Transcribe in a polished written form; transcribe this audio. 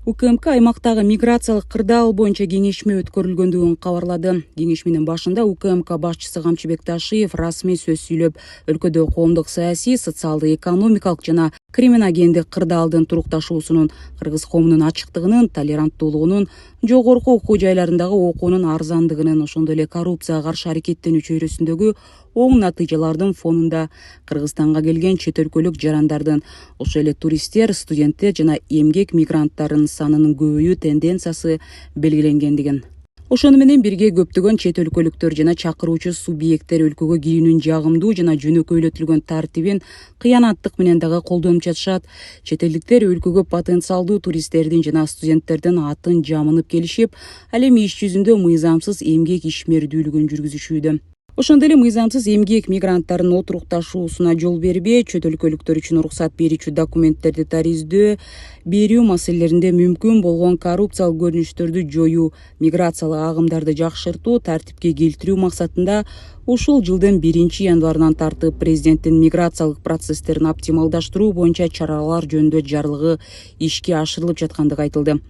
УКМК аймактагы миграциялык кырдаал боюнча кеңешме өткөрүлгөндүгүн кабарлады. Кеңешменин башында УКМК башчысы Камчыбек Ташиев расмий сөз сүйлөп, өлкөдө коомдук саясий, социалдык, экономикалык жана криминогендик кырдаалдын турукташуусунун, кыргыз коомунун ачыктыгынын, толеранттуулугунун, жогорку окуу жайларындагы окуунун арзандыгынын, ошондой эле коррупцияга каршы аракеттенүү чөйрөсүндөгү оң натыйжалардын фонунда Кыргызстанга келген чет өлкөлүк жарандардын, ошол эле туристтер, студенттер жана эмгек мигранттарынын санынын көбөйүү тенденциясы белгиленгендигин. Ошону менен бирге көптөгөн чет өлкөлүктөр жана чакыруучу субъекттер өлкөгө кирүүнүн жагымдуу жана жөнөкөйлөтүлгөн тартибин кыянаттык менен дагы колдонуп жатышат. Чет элдиктер өлкөгө потенциалдуу туристтердин жана студенттердин атын жамынып келишип, ал эми иш жүзүндө мыйзамсыз эмгек ишмердүүлүгүн жүргүзүшүүдө. Ошондой эле мыйзамсыз эмгек мигранттарынын отурукташуусуна жол бербей, чет өлкөлүктөр үчүн уруксат берүүчү документтерди тариздөө, берүү маселелеринде мүмкүн болгон коррупциялык көрүнүштөрдү жоюу, миграциялык агымдарды жакшыртуу, тартипке келтирүү максатында ушул жылдын 1-январынан тартып президенттин миграциялык процесстерин оптималдаштыруу боюнча чаралар жөнүндө жарлыгы ишке ашырылып жаткандыгы айтылды.